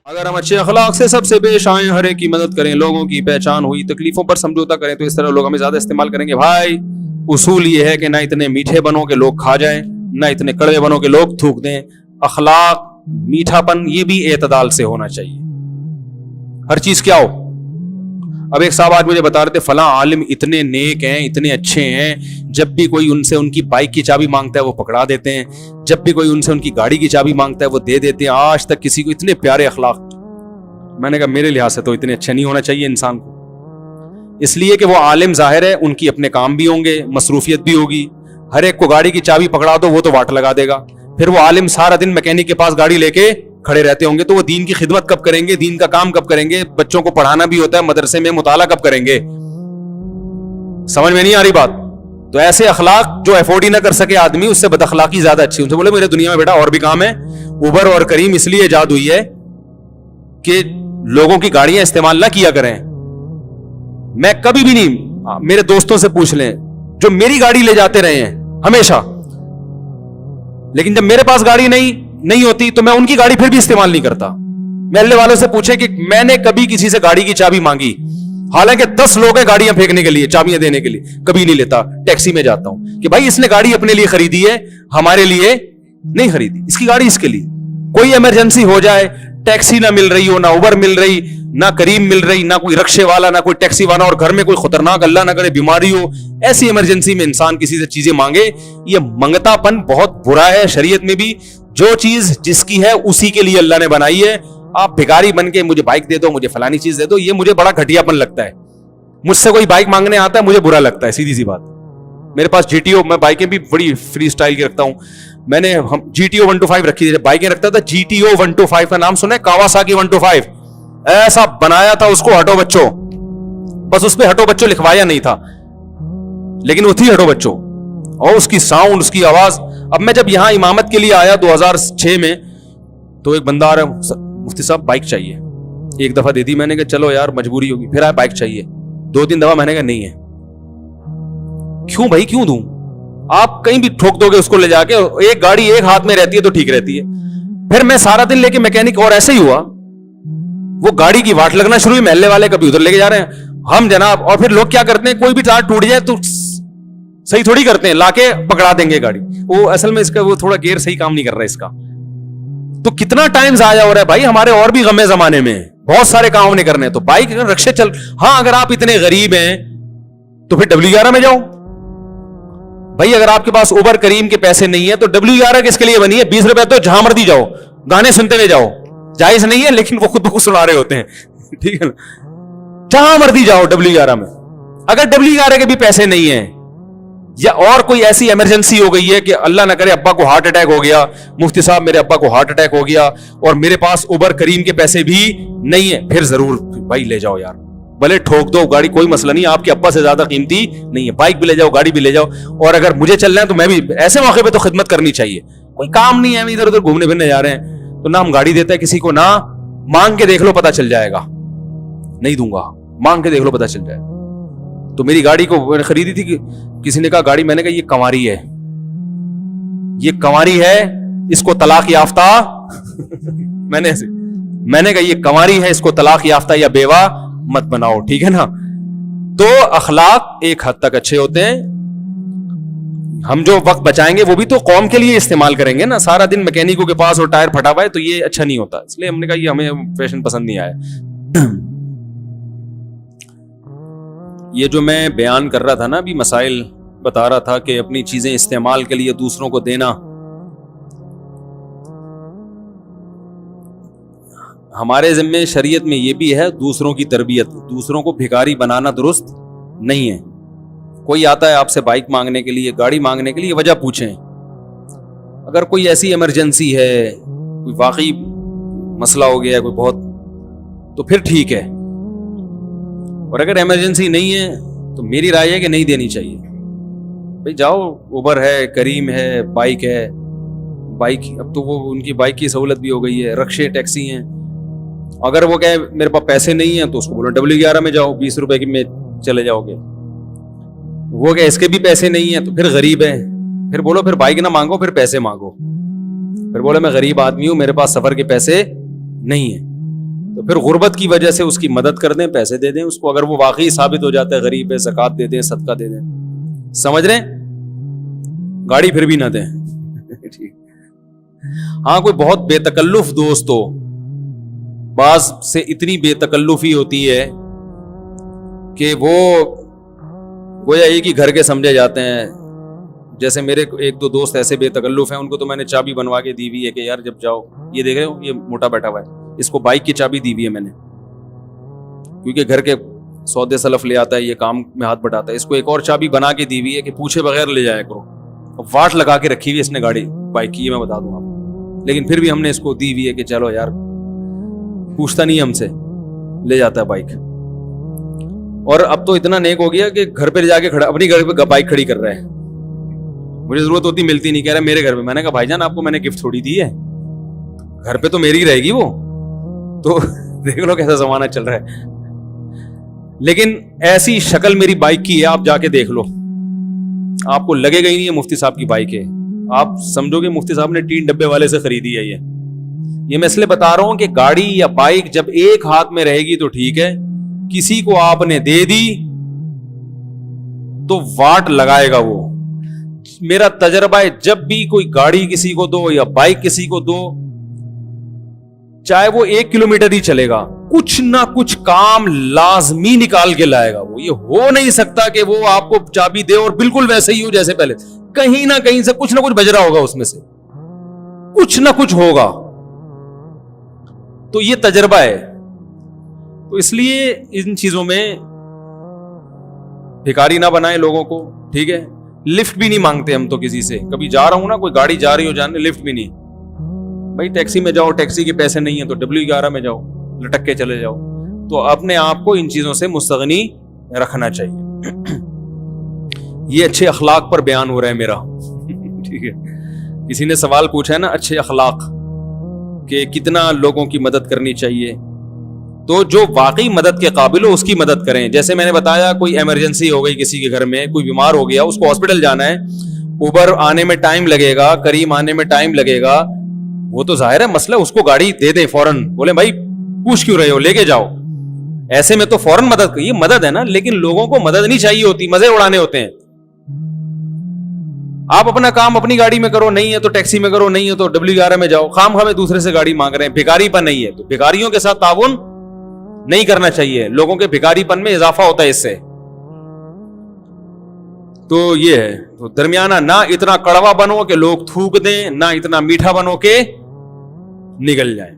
اگر ہم اچھے اخلاق سے سب سے پیش آئیں, ہر ایک کی مدد کریں, لوگوں کی پہچان ہوئی, تکلیفوں پر سمجھوتا کریں, تو اس طرح لوگ ہمیں زیادہ استعمال کریں گے. بھائی اصول یہ ہے کہ نہ اتنے میٹھے بنو کہ لوگ کھا جائیں, نہ اتنے کڑوے بنو کہ لوگ تھوک دیں. اخلاق, میٹھا پن, یہ بھی اعتدال سے ہونا چاہیے. ہر چیز کیا ہو. اب ایک صاحب آج مجھے بتا رہے تھے فلاں عالم اتنے نیک ہیں, اتنے اچھے ہیں, جب بھی کوئی ان سے ان کی بائک کی چابی مانگتا ہے وہ پکڑا دیتے ہیں, جب بھی کوئی ان سے ان کی گاڑی کی چابی مانگتا ہے وہ دے دیتے ہیں. آج تک کسی کو اتنے پیارے اخلاق. میں نے کہا میرے لحاظ سے تو اتنے اچھے نہیں ہونا چاہیے انسان کو, اس لیے کہ وہ عالم ظاہر ہے ان کی اپنے کام بھی ہوں گے, مصروفیت بھی ہوگی. ہر ایک کو گاڑی کی چابی پکڑا دو وہ تو واٹ لگا دے گا. پھر وہ عالم سارا دن میکینک کے پاس گاڑی لے کے کھڑے رہتے ہوں گے, تو وہ دین کی خدمت کب کریں گے, دین کا کام کب کریں گے, بچوں کو پڑھانا بھی ہوتا ہے, مدرسے میں مطالعہ کب کریں گے. سمجھ میں نہیں آ رہی بات. تو ایسے اخلاق جو افورڈ ہی نہ کر سکے آدمی, اس سے بد اخلاقی زیادہ اچھی. ان سے بولے میرے دنیا میں بیٹا اور بھی کام ہے. اوبر اور کریم اس لیے ایجاد ہوئی ہے کہ لوگوں کی گاڑیاں استعمال نہ کیا کریں. میں کبھی بھی نہیں, میرے دوستوں سے پوچھ لیں جو میری گاڑی لے جاتے رہے ہیں ہمیشہ, لیکن جب میرے پاس گاڑی نہیں ہوتی تو میں ان کی گاڑی پھر بھی استعمال نہیں کرتا. محلے والوں سے پوچھیں کہ میں نے کبھی کسی سے گاڑی کی چابی مانگی, حالانکہ 10 لوگ ہیں گاڑیاں پھینکنے کے لیے, چابیاں دینے کے لیے, کبھی نہیں لیتا. ٹیکسی میں جاتا ہوں کہ بھائی اس نے گاڑی اپنے لیے خریدی ہے, ہمارے لیے نہیں خریدی, اس کی گاڑی اس کے لیے. کوئی ایمرجنسی ہو جائے, ٹیکسی نہ مل رہی ہو, نہ اوبر مل رہی, نہ کریم مل رہی, نہ کوئی رکشے والا, نہ کوئی ٹیکسی والا, اور گھر میں کوئی خطرناک اللہ نہ کرے بیماری ہو, ایسی ایمرجنسی میں انسان کسی سے چیزیں مانگے, یہ منگتا پن بہت برا ہے. شریعت میں بھی جو چیز جس کی ہے اسی کے لیے اللہ نے بنائی ہے. آپ بھکاری بن کے مجھے بائک دے دو, مجھے فلانی چیز دے دو, یہ مجھے بڑا گھٹیا پن لگتا ہے. مجھ سے کوئی بائک مانگنے آتا ہے مجھے برا لگتا ہے, سیدھی سی بات. میرے پاس جی ٹی او, میں بائکیں بھی بڑی فری سٹائل کی رکھتا ہوں. میں نے جی ٹی او 125 رکھی تھی, بائکیں رکھتا تھا. جی ٹی او 125 کا نام سنا ہے, کاواساکی 125. ایسا بنایا تھا اس کو ہٹو بچوں, بس اس پہ ہٹو بچوں لکھوایا نہیں تھا, لیکن وہ تھی ہٹو بچوں, اور اس کی ساؤنڈ, اس کی آواز. اب میں جب یہاں امامت کے لیے آیا 2006 میں, تو ایک بندہ آ رہا ہے, مفتی صاحب بائک چاہیے. ایک دفعہ دے دی, میں نے کہا چلو یار مجبوری ہوگی. پھر آیا بائک چاہیے, 2-3 دفعہ میں نے کہا نہیں ہے. کیوں بھائی کیوں دوں, آپ کہیں بھی ٹھوک دو گے اس کو لے جا کے. ایک گاڑی ایک ہاتھ میں رہتی ہے تو ٹھیک رہتی ہے. پھر میں سارا دن لے کے میکینک, اور ایسے ہی ہوا, وہ گاڑی کی واٹ لگنا شروع ہوئی. محلے والے کبھی ادھر لے کے جا رہے ہیں ہم جناب, اور پھر لوگ کیا کرتے ہیں, کوئی بھی ٹائر ٹوٹ جائے تو صحیح تھوڑی کرتے ہیں, لا کے پکڑا دیں گے گاڑی. وہ اصل میں اس کا وہ تھوڑا گیئر صحیح کام نہیں کر رہا ہے اس کا. تو کتنا ٹائم ضائع ہو رہا ہے بھائی. ہمارے اور بھی غم زمانے میں بہت سارے کام نہیں کرنے, تو بائک رکشے چل. ہاں اگر آپ اتنے غریب ہیں تو پھر W11 میں جاؤ بھائی. اگر آپ کے پاس اوبر کریم کے پیسے نہیں ہے تو W11 کس کے لیے بنی ہے. 20 روپے تو جہاں مرضی جاؤ, گانے سنتے ہوئے جاؤ, جائز نہیں ہے لیکن وہ خود بخود سنا رہے ہوتے ہیں, ٹھیک ہے نا. جہاں مرضی جاؤ W11 میں. اگر W11 کے بھی پیسے نہیں ہیں, یا اور کوئی ایسی ایمرجنسی ہو گئی ہے کہ اللہ نہ کرے ابا کو ہارٹ اٹیک ہو گیا, مفتی صاحب میرے ابا کو ہارٹ اٹیک ہو گیا, اور میرے پاس اوبر کریم کے پیسے بھی نہیں ہے, پھر ضرور بھائی لے جاؤ یار, بھلے ٹھوک دو گاڑی, کوئی مسئلہ نہیں, آپ کے ابا سے زیادہ قیمتی نہیں ہے. بائک بھی لے جاؤ, گاڑی بھی لے جاؤ. اور اگر مجھے چلنا ہے تو میں بھی ایسے موقع پہ تو خدمت کرنی چاہیے. کوئی کام نہیں ہے, ہم ادھر ادھر گھومنے پھرنے جا رہے ہیں, تو نہ ہم گاڑی دیتے ہیں کسی کو, نہ مانگ کے دیکھ لو پتا چل جائے گا, نہیں دوں گا, مانگ کے دیکھ لو پتا چل جائے. تو میری گاڑی کو میں نے خریدی تھی, کسی نے کہا گاڑی, میں نے کہا یہ کنواری ہے, یہ کنواری ہے, اس کو طلاق یافتہ میں نے کہا یہ کنواری ہے, اس کو طلاق یافتہ یا بیوہ مت بناؤ, ٹھیک ہے نا. تو اخلاق ایک حد تک اچھے ہوتے ہیں. ہم جو وقت بچائیں گے وہ بھی تو قوم کے لیے استعمال کریں گے نا. سارا دن میکینکوں کے پاس اور ٹائر پھٹا ہوا ہے تو یہ اچھا نہیں ہوتا. اس لیے ہم نے کہا یہ ہمیں فیشن پسند نہیں آیا. یہ جو میں بیان کر رہا تھا نا, ابھی مسائل بتا رہا تھا کہ اپنی چیزیں استعمال کے لیے دوسروں کو دینا, ہمارے ذمے شریعت میں یہ بھی ہے دوسروں کی تربیت. دوسروں کو بھکاری بنانا درست نہیں ہے. کوئی آتا ہے آپ سے بائک مانگنے کے لیے, گاڑی مانگنے کے لیے, وجہ پوچھیں. اگر کوئی ایسی ایمرجنسی ہے, کوئی واقعی مسئلہ ہو گیا ہے کوئی بہت, تو پھر ٹھیک ہے. اور اگر ایمرجنسی نہیں ہے تو میری رائے ہے کہ نہیں دینی چاہیے. بھائی جاؤ, اوبر ہے, کریم ہے, بائک ہے. بائک اب تو وہ ان کی بائک کی سہولت بھی ہو گئی ہے, رکشے ٹیکسی ہیں. اگر وہ کہے میرے پاس پیسے نہیں ہیں تو اس کو بولو W11 میں جاؤ, 20 روپے کی میں چلے جاؤ گے. وہ کہ اس کے بھی پیسے نہیں ہیں تو پھر غریب ہے, پھر بولو پھر بائک نہ مانگو, پھر پیسے مانگو. پھر بولے میں غریب آدمی ہوں, میرے پاس سفر کے پیسے نہیں ہیں. تو پھر غربت کی وجہ سے اس کی مدد کر دیں, پیسے دے دیں اس کو, اگر وہ واقعی ثابت ہو جاتا ہے غریب ہے, زکوٰۃ دے دیں, صدقہ دے دیں. سمجھ رہے ہیں؟ گاڑی پھر بھی نہ دیں. ہاں کوئی بہت بے تکلف دوست ہو, بعض سے اتنی بے تکلفی ہوتی ہے کہ وہ گویا ایک ہی گھر کے سمجھے جاتے ہیں. جیسے میرے ایک دو دوست ایسے بے تکلف ہیں, ان کو تو میں نے چابی بنوا کے دی ہوئی ہے کہ یار جب جاؤ, یہ دیکھ رہے ہو یہ موٹا بیٹھا ہوا ہے, اس کو بائک کی چابی دی ہوئی ہے میں نے, کیونکہ گھر کے سودے سلف لے آتا ہے, یہ کام میں ہاتھ بٹاتا ہے. اس کو ایک اور چابی بنا کے دی ہوئی ہے کہ پوچھے بغیر لے جایا کرو. واٹ لگا کے رکھی ہوئی ہے اس نے گاڑی بائک کی, یہ میں بتا دوں آپ, لیکن پھر بھی ہم نے اس کو دی ہوئی ہے کہ چلو یار, پوچھتا نہیں ہم سے, لے جاتا ہے بائک. اور اب تو اتنا نیک ہو گیا کہ گھر پہ جا کے کھڑا, اپنی گھر پہ بائک کھڑی کر رہا ہے. مجھے ضرورت ہوتی ملتی نہیں, کہہ رہا ہے میرے گھر پہ. میں نے کہا بھائی جان آپ کو میں نے گفٹ تھوڑی دی ہے, گھر پہ تو میری رہے گی وہ. تو دیکھ لو کیسا زمانہ چل رہا ہے. لیکن ایسی شکل میری بائک کی ہے, آپ جا کے دیکھ لو, آپ کو لگے گا ہی نہیں یہ مفتی صاحب کی بائک ہے. آپ سمجھو کہ مفتی صاحب نے 3 ڈبے والے سے خریدی ہے. یہ میں اس لیے بتا رہا ہوں کہ گاڑی یا بائک جب ایک ہاتھ میں رہے گی تو ٹھیک ہے, کسی کو آپ نے دے دی تو واٹ لگائے گا وہ. میرا تجربہ ہے, جب بھی کوئی گاڑی کسی کو دو یا بائک کسی کو دو, چاہے وہ 1 کلومیٹر ہی چلے گا, کچھ نہ کچھ کام لازمی نکال کے لائے گا وہ. یہ ہو نہیں سکتا کہ وہ آپ کو چابی دے اور بالکل ویسے ہی ہو جیسے پہلے. کہیں نہ کہیں سے کچھ نہ کچھ بج رہا ہوگا, اس میں سے کچھ نہ کچھ ہوگا. تو یہ تجربہ ہے. تو اس لیے ان چیزوں میں بھکاری نہ بنائیں لوگوں کو, ٹھیک ہے. لفٹ بھی نہیں مانگتے ہم تو کسی سے. کبھی جا رہا ہوں نا, کوئی گاڑی جا رہی ہو جانے, لفٹ بھی نہیں. بھائی ٹیکسی میں جاؤ, ٹیکسی کے پیسے نہیں ہیں تو W11 میں جاؤ, لٹک کے چلے جاؤ. تو اپنے آپ کو ان چیزوں سے مستغنی رکھنا چاہیے. یہ اچھے اخلاق پر بیان ہو رہا ہے میرا, ٹھیک ہے. کسی نے سوال پوچھا ہے نا اچھے اخلاق, کہ کتنا لوگوں کی مدد کرنی چاہیے. تو جو واقعی مدد کے قابل ہو اس کی مدد کریں. جیسے میں نے بتایا, کوئی ایمرجنسی ہو گئی کسی کے گھر میں, کوئی بیمار ہو گیا, اس کو ہاسپٹل جانا ہے, اوبر آنے میں ٹائم لگے گا, کریم آنے میں ٹائم لگے گا, وہ تو ظاہر ہے مسئلہ, اس کو گاڑی دے دیں فوراً, بولیں بھائی پوچھ کیوں رہے ہو, لے کے جاؤ. ایسے میں تو فوراً مدد, یہ مدد ہے نا. لیکن لوگوں کو مدد نہیں چاہیے ہوتی, مزے اڑانے ہوتے ہیں. آپ اپنا کام اپنی گاڑی میں کرو, نہیں ہے تو ٹیکسی میں کرو, نہیں ہے تو W11 میں جاؤ. خام ہمیں دوسرے سے گاڑی مانگ رہے ہیں, بھکاری پن نہیں ہے. تو بھکاریوں کے ساتھ تعاون نہیں کرنا چاہیے. لوگوں کے بھکاری پن میں اضافہ ہوتا ہے اس سے. تو یہ ہے, تو درمیانہ, نہ اتنا کڑوا بنو کہ لوگ تھوک دیں, نہ اتنا میٹھا بنو کہ نگل جائیں.